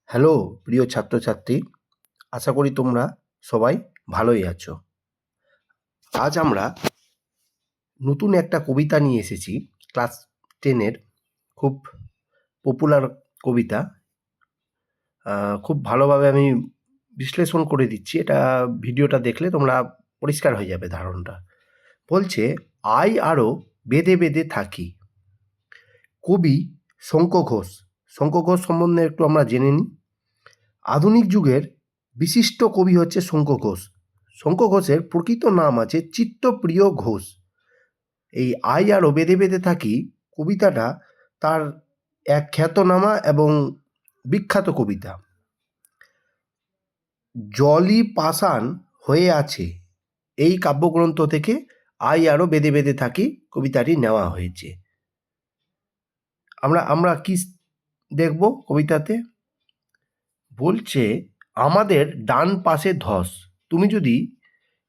Hello প্রিয় ছাত্রছাত্রী, আশা করি তোমরা সবাই ভালোই আছো। আজ আমরা নতুন একটা কবিতা নিয়ে এসেছি, ক্লাস 10-এর খুব পপুলার কবিতা। খুব ভালোভাবে আমি বিশ্লেষণ করে দিচ্ছি, এটা ভিডিওটা দেখলে তোমরা পরিষ্কার হয়ে যাবে ধারণটা। বলছে, আই আরও বেঁধে বেঁধে থাকি। কবি শঙ্খ ঘোষ। শঙ্খ ঘোষ সম্বন্ধে একটু আমরা জেনে নিই। আধুনিক যুগের বিশিষ্ট কবি হচ্ছে শঙ্খ ঘোষ। শঙ্খ ঘোষের প্রকৃত নাম আছে চিত্তপ্রিয় ঘোষ। এই আই আরও বেঁধে বেঁধে থাকি কবিতাটা তার এক খ্যাতনামা এবং বিখ্যাত কবিতা। জলই পাষাণ হয়ে আছে এই কাব্যগ্রন্থ থেকে আই আরও বেঁধে বেঁধে থাকি কবিতাটি নেওয়া হয়েছে। আমরা কি দেখব কবিতাতে? বলছে, আমাদের ডান পাশে ধস। তুমি যদি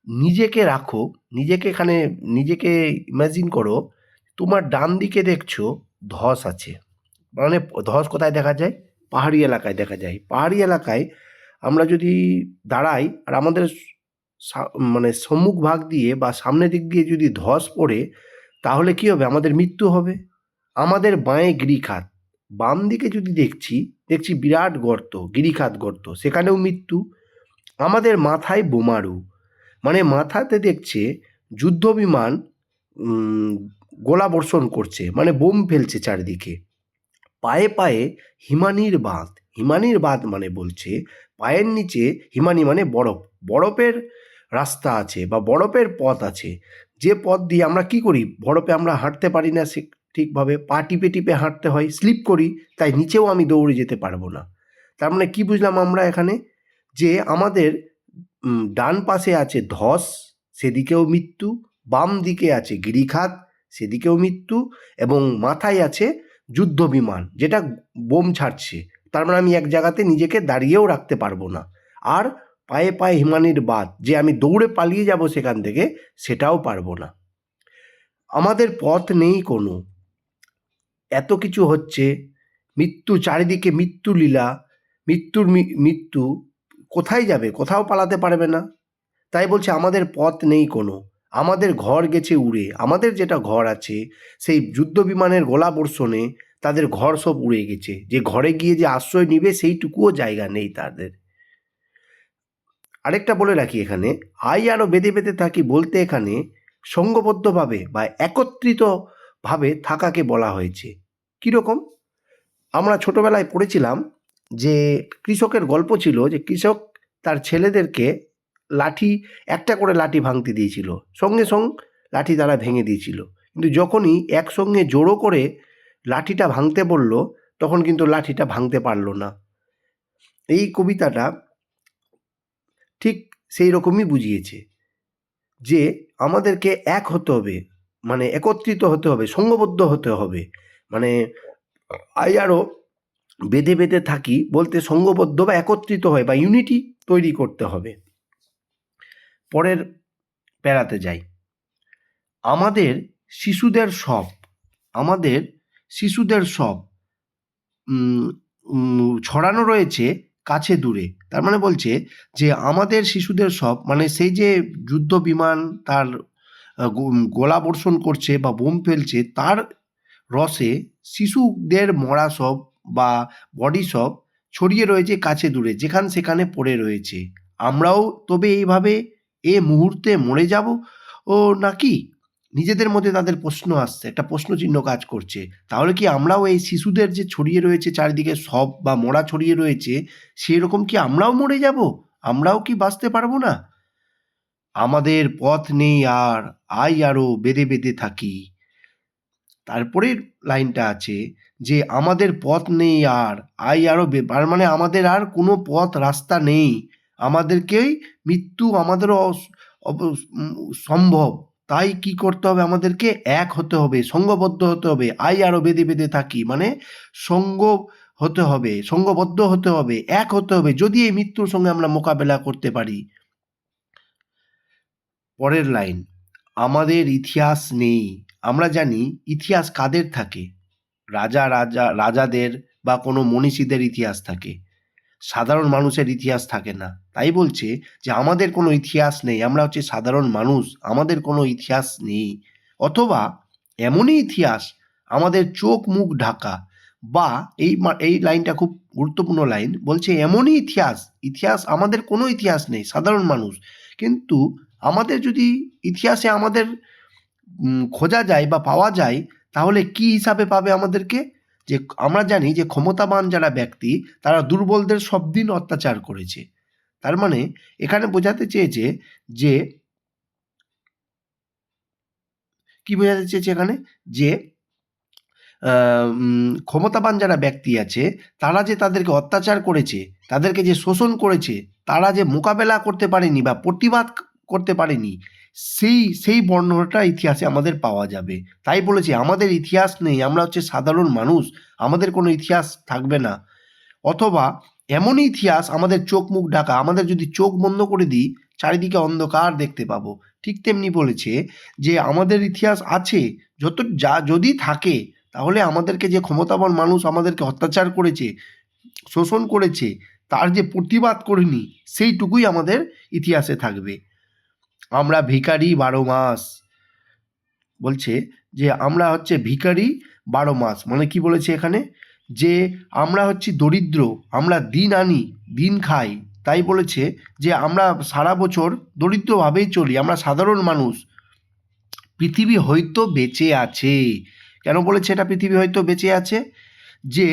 নিজেকে রাখো, নিজেকে ইমাজিন করো, তোমার ডান দিকে দেখছো ধস আছে। মানে ধস কোথায় দেখা যায়? পাহাড়ি এলাকায় দেখা যায়। পাহাড়ি এলাকায় আমরা যদি দাঁড়াই আর আমাদের মানে সম্মুখ ভাগ দিয়ে বা সামনের দিক দিয়ে যদি ধস পড়ে, তাহলে কি হবে? আমাদের মৃত্যু হবে। আমাদের বাঁয়ে গিরিখাত, বাম দিকে যদি দেখছি বিরাট গর্ত, গিরিখাত গর্ত, সেখানেও মৃত্যু। আমাদের মাথায় বোমারু, মানে মাথাতে দেখছে যুদ্ধ বিমান গোলা বর্ষণ করছে, মানে বোম ফেলছে চারিদিকে। পায়ে পায়ে হিমানির বাঁধ। হিমানির বাঁধ মানে বলছে পায়ের নিচে, হিমানি মানে বরফ, বরফের রাস্তা আছে বা বরফের পথ আছে, যে পথ দিয়ে আমরা কি করি, বরফে আমরা হাঁটতে পারি না, সে ঠিকভাবে পা টিপে টিপে হাঁটতে হয়, স্লিপ করি, তাই নিচেও আমি দৌড়ে যেতে পারবো না। তার মানে কি বুঝলাম আমরা এখানে? যে আমাদের ডান পাশে আছে ধস, সেদিকেও মৃত্যু, বাম দিকে আছে গিরিখাত, সেদিকেও মৃত্যু, এবং মাথায় আছে যুদ্ধ বিমান যেটা বোম ছাড়ছে। তার মানে আমি এক জায়গাতে নিজেকে দাঁড়িয়েও রাখতে পারবো না। আর পায়ে পায়ে হিমানির বাঁধ, যে আমি দৌড়ে পালিয়ে যাব সেখান থেকে, সেটাও পারবো না। আমাদের পথ নেই কোনো, এত কিছু হচ্ছে, মৃত্যু চারিদিকে, মৃত্যু লীলা, মৃত্যু কোথায় যাবে? কোথাও পালাতে পারবে না। তাই বলছে আমাদের পথ নেই কোনো, আমাদের ঘর গেছে উড়ে। আমাদের যেটা ঘর আছে, সেই যুদ্ধ বিমানের গোলা বর্ষণে তাদের ঘর সব উড়ে গেছে, যে ঘরে গিয়ে যে আশ্রয় নিবে সেইটুকুও জায়গা নেই তাদের। আরেকটা বলে রাখি এখানে, আই আরও বেঁধে বেঁধে থাকি বলতে এখানে সঙ্ঘবদ্ধভাবে বা একত্রিতভাবে থাকাকে বলা হয়েছে। কীরকম? আমরা ছোটবেলায় পড়েছিলাম যে কৃষকের গল্প ছিল, যে কৃষক তার ছেলেদেরকে একটা করে লাঠি ভাঙতে দিয়েছিল, সঙ্গে লাঠি তারা ভেঙে দিয়েছিল। কিন্তু যখনই একসঙ্গে জোড়ো করে লাঠিটা ভাঙতে বলল, তখন কিন্তু লাঠিটা ভাঙতে পারল না। এই কবিতাটা ঠিক সেই রকমই বুঝিয়েছে, যে আমাদেরকে এক হতে হবে, মানে একত্রিত হতে হবে, সঙ্ঘবদ্ধ হতে হবে। মানে আই আরও বেঁধে বেঁধে থাকি বলতে সঙ্ঘবদ্ধ বা একত্রিত হয় বা ইউনিটি তৈরি করতে হবে। পরের প্যারাতে যাই। আমাদের শিশুদের সব, আমাদের শিশুদের সব ছড়ানো রয়েছে কাছে দূরে। তার মানে বলছে যে আমাদের শিশুদের সব, মানে সেই যে যুদ্ধ বিমান তার গোলা বর্ষণ করছে বা বোম ফেলছে, তার রসে শিশুদের মরা সব বা বডি সব ছড়িয়ে রয়েছে কাছে দূরে, যেখান সেখানে পড়ে রয়েছে। আমরাও তবে এইভাবে এ মুহূর্তে মরে যাব ও নাকি? নিজেদের মধ্যে তাদের প্রশ্ন আসছে, একটা প্রশ্নচিহ্ন কাজ করছে। তাহলে কি আমরাও এই শিশুদের যে ছড়িয়ে রয়েছে চারিদিকে সব বা মরা ছড়িয়ে রয়েছে, সেরকম কি আমরাও মরে যাব? আমরাও কি বাঁচতে পারবো না? আমাদের পথ নেই আর, আই আরও বেঁধে বেঁধে থাকি। তারপরের লাইনটা আছে যে আমাদের পথ নেই আর, আই আরও তার মানে আমাদের আর কোনো পথ রাস্তা নেই, আমাদেরকেই মৃত্যু আমাদেরও সম্ভব। তাই কি করতে হবে? আমাদেরকে এক হতে হবে, সঙ্ঘবদ্ধ হতে হবে। আই আরও বেঁধে বেঁধে থাকি মানে সঙ্গ হতে হবে, সঙ্ঘবদ্ধ হতে হবে, এক হতে হবে, যদি এই মৃত্যুর সঙ্গে আমরা মোকাবেলা করতে পারি। পরের লাইন, আমাদের ইতিহাস নেই। আমরা জানি ইতিহাস কাদের থাকে? রাজাদের বা কোনো মনীষীদের ইতিহাস থাকে। সাধারণ মানুষের ইতিহাস থাকে না। তাই বলছে যে আমাদের কোনো ইতিহাস নেই, আমরা হচ্ছে সাধারণ মানুষ, আমাদের কোনো ইতিহাস নেই। অথবা এমনই ইতিহাস আমাদের চোখ মুখ ঢাকা, বা এই লাইনটা খুব গুরুত্বপূর্ণ লাইন, বলছে এমনই ইতিহাস আমাদের কোনো ইতিহাস নেই, সাধারণ মানুষ, কিন্তু আমাদের যদি ইতিহাসে আমাদের খোঁজা যায় বা পাওয়া যায়, তাহলে কি হিসাবে পাবে আমাদেরকে? যে আমরা জানি যে ক্ষমতাবান যারা ব্যক্তি তারা দুর্বলদের সব দিন অত্যাচার করেছে। তার মানে এখানে বোঝাতে চেয়েছে যে, কি বোঝাতে চেয়েছে এখানে? যে ক্ষমতাবান যারা ব্যক্তি আছে তারা যে তাদেরকে অত্যাচার করেছে, তাদেরকে যে শোষণ করেছে, তারা যে মোকাবেলা করতে পারেনি বা প্রতিবাদ করতে পারেনি, সেই বর্ণনাটা ইতিহাসে আমাদের পাওয়া যাবে। তাই বলেছি আমাদের ইতিহাস নেই, আমরা হচ্ছে সাধারণ মানুষ, আমাদের কোনো ইতিহাস থাকবে না। অথবা এমনই ইতিহাস আমাদের চোখ মুখ ঢাকা, আমাদের যদি চোখ বন্ধ করে দিই চারিদিকে অন্ধকার দেখতে পাবো। ঠিক তেমনি বলেছে যে আমাদের ইতিহাস আছে, যদি থাকে, তাহলে আমাদেরকে যে ক্ষমতাবান মানুষ আমাদেরকে অত্যাচার করেছে, শোষণ করেছে, তার যে প্রতিবাদ করিনি, সেইটুকুই আমাদের ইতিহাসে থাকবে। আমরা ভিখারি 12 মাস, বলছে যে আমরা হচ্ছে ভিখারি 12 মাস। মানে কি বলেছে এখানে? যে আমরা হচ্ছি দরিদ্র, আমরা দিন আনি দিন খাই, তাই বলেছে যে আমরা সারা বছর দরিদ্রভাবেই চলি, আমরা সাধারণ মানুষ। পৃথিবী হয়তো বেঁচে আছে। কেন বলেছে এটা পৃথিবী হয়তো বেঁচে আছে? যে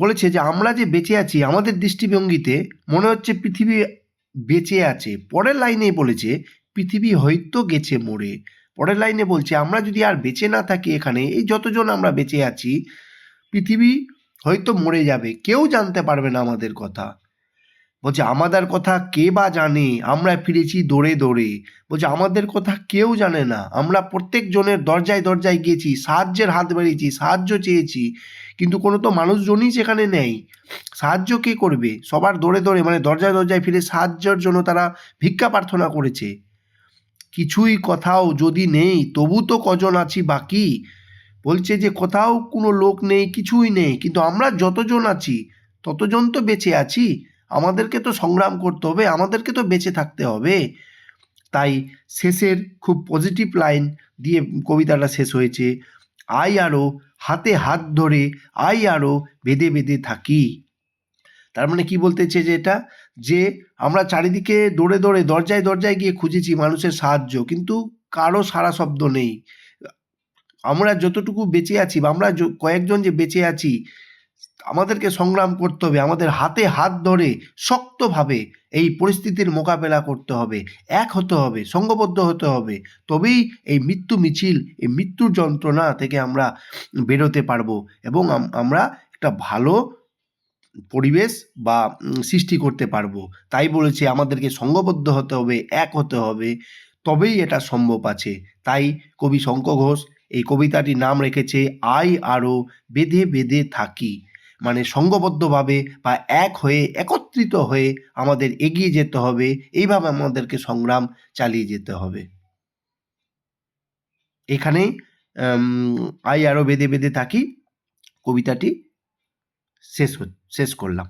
বলেছে যে আমরা যে বেঁচে আছি, আমাদের দৃষ্টিভঙ্গিতে মনে হচ্ছে পৃথিবী বেঁচে আছে। পরের লাইনেই বলেছে পৃথিবী হয়তো গেছে মরে। পরের লাইনে বলছে আমরা যদি আর বেঁচে না থাকি এখানে, এই যতজন আমরা বেঁচে আছি, পৃথিবী হয়তো মরে যাবে, কেউ জানতে পারবে না আমাদের কথা। বলছে আমাদের কথা কে বা জানে, আমরা ফিরেছি দৌড়ে দৌড়ে। বলছে আমাদের কথা কেউ জানে না, আমরা প্রত্যেক জনের দরজায় দরজায় গিয়েছি, সাহায্যের হাত বাড়িয়েছি, সাহায্য চেয়েছি, কিন্তু কোনো তো মানুষজনই সেখানে নেই। সাহায্য কে করবে? সবার দৌড়ে দৌড়ে, মানে দরজায় দরজায় ফিরে সাহায্যের জন্য তারা ভিক্ষা প্রার্থনা করেছে। কিছুই কোথাও যদি নেই, তবু তো কজন আছি বাকি। বলছে যে কোথাও কোনো লোক নেই, কিছুই নেই, কিন্তু আমরা যতজন আছি ততজন তো বেঁচে আছি, আমাদেরকে তো সংগ্রাম করতে হবে, আমাদেরকে তো বেঁচে থাকতে হবে। তাই শেষের খুব পজিটিভ লাইন দিয়ে কবিতাটা শেষ হয়েছে, আই আরো হাতে হাত ধরে, আই আরো বেঁধে বেঁধে থাকি। তার মানে কি বলতে চেয়েছে এটা? যে আমরা চারিদিকে দৌড়ে দৌড়ে দরজায় দরজায় গিয়ে খুঁজেছি মানুষের সাহায্য, কিন্তু কারো সাড়া শব্দ নেই। আমরা যতটুকু বেঁচে আছি, বা আমরা কয়েকজন যে বেঁচে আছি, আমাদেরকে সংগ্রাম করতে হবে, আমাদের হাতে হাত ধরে শক্তভাবে এই পরিস্থিতির মোকাবেলা করতে হবে, এক হতে হবে, সংঘবদ্ধ হতে হবে। তবেই এই মৃত্যু মিছিল, এই মৃত্যুর যন্ত্রণা থেকে আমরা বেরোতে পারবো, এবং আমরা একটা ভালো পরিবেশ বা সৃষ্টি করতে পারবো। তাই বলেছে আমাদেরকে সংঘবদ্ধ হতে হবে, এক হতে হবে, তবেই এটা সম্ভব আছে। তাই কবি শঙ্খ ঘোষ এই কবিতাটির নাম রেখেছে আই আরো বেঁধে বেঁধে থাকি। মানে সংঘবদ্ধভাবে বা এক হয়ে, একত্রিত হয়ে আমাদের এগিয়ে যেতে হবে, এইভাবে আমাদেরকে সংগ্রাম চালিয়ে যেতে হবে। এখানেই আই আরো বেঁধে বেঁধে থাকি কবিতাটি শেষ করলাম।